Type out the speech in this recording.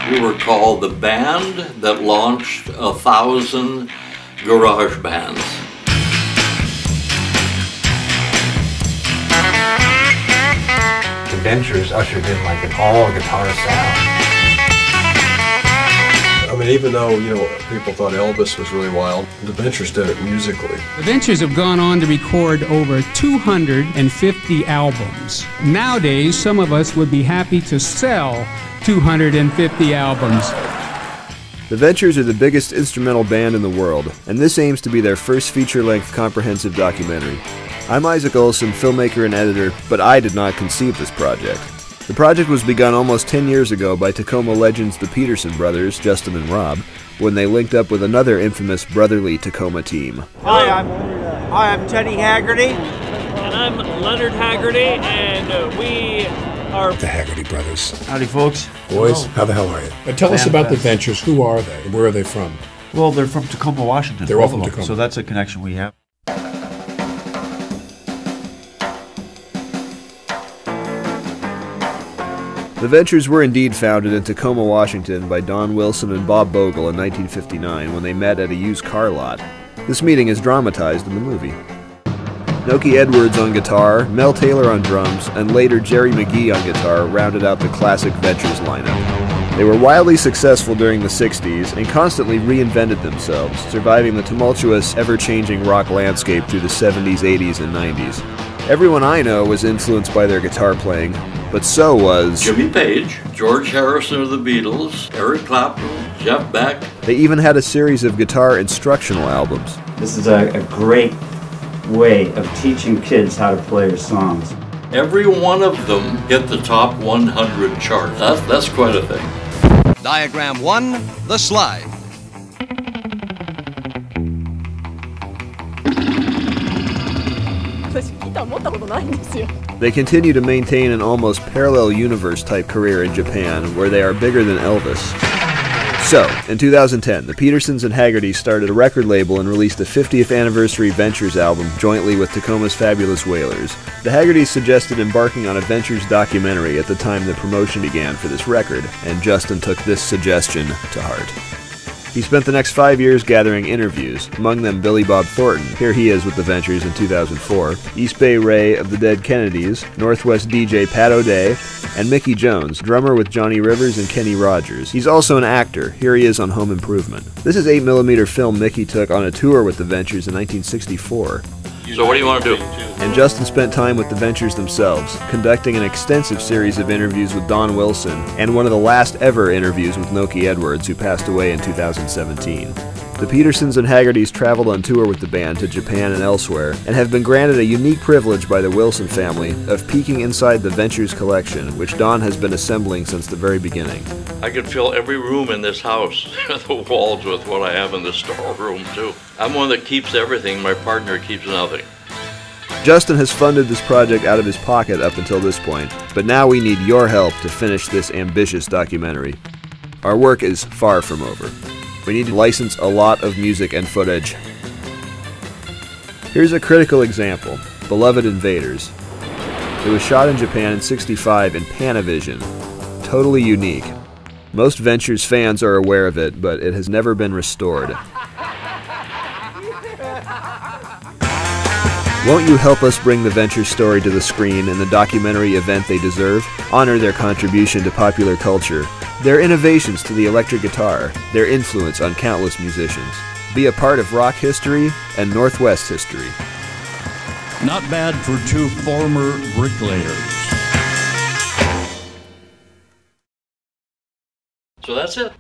We were called the band that launched 1,000 garage bands. The Ventures ushered in like an all-guitar sound. I mean, even though, people thought Elvis was really wild, the Ventures did it musically. The Ventures have gone on to record over 250 albums. Nowadays, some of us would be happy to sell 250 albums. The Ventures are the biggest instrumental band in the world, and this aims to be their first feature-length comprehensive documentary. I'm Isaac Olson, filmmaker and editor, but I did not conceive this project. The project was begun almost 10 years ago by Tacoma legends the Peterson brothers, Justin and Rob, when they linked up with another infamous brotherly Tacoma team. Hi, I'm Teddy Haggerty. And I'm Leonard Haggerty, and we are the Haggerty brothers. Howdy, folks. Boys, how the hell are you? Tell us about the Ventures. Who are they? Where are they from? Well, they're from Tacoma, Washington. They're all from Tacoma. So that's a connection we have. The Ventures were indeed founded in Tacoma, Washington by Don Wilson and Bob Bogle in 1959 when they met at a used car lot. This meeting is dramatized in the movie. Nokie Edwards on guitar, Mel Taylor on drums, and later Jerry McGee on guitar rounded out the classic Ventures lineup. They were wildly successful during the 60s and constantly reinvented themselves, surviving the tumultuous, ever-changing rock landscape through the 70s, 80s, and 90s. Everyone I know was influenced by their guitar playing, but so was Jimmy Page, George Harrison of the Beatles, Eric Clapton, Jeff Beck. They even had a series of guitar instructional albums. This is a great way of teaching kids how to play your songs. Every one of them hit the top 100 chart. That's quite a thing. Diagram 1, the slide. They continue to maintain an almost parallel universe-type career in Japan, where they are bigger than Elvis. So, in 2010, the Petersons and Haggertys started a record label and released the 50th anniversary Ventures album jointly with Tacoma's Fabulous Wailers. The Haggertys suggested embarking on a Ventures documentary at the time the promotion began for this record, and Justin took this suggestion to heart. He spent the next 5 years gathering interviews, among them Billy Bob Thornton, here he is with the Ventures in 2004, East Bay Ray of the Dead Kennedys, Northwest DJ Pat O'Day, and Mickey Jones, drummer with Johnny Rivers and Kenny Rogers. He's also an actor, here he is on Home Improvement. This is 8mm film Mickey took on a tour with the Ventures in 1964. So what do you want to do? And Justin spent time with the Ventures themselves, conducting an extensive series of interviews with Don Wilson, and one of the last ever interviews with Nokie Edwards, who passed away in 2017. The Petersons and Haggertys traveled on tour with the band to Japan and elsewhere, and have been granted a unique privilege by the Wilson family of peeking inside the Ventures collection, which Don has been assembling since the very beginning. I could fill every room in this house, the walls, with what I have in the storeroom too. I'm one that keeps everything, my partner keeps nothing. Justin has funded this project out of his pocket up until this point, but now we need your help to finish this ambitious documentary. Our work is far from over. We need to license a lot of music and footage. Here's a critical example, Beloved Invaders. It was shot in Japan in '65 in Panavision. Totally unique. Most Ventures fans are aware of it, but it has never been restored. Won't you help us bring the Ventures story to the screen in the documentary event they deserve? Honor their contribution to popular culture, their innovations to the electric guitar, their influence on countless musicians. Be a part of rock history and Northwest history. Not bad for two former bricklayers. So that's it.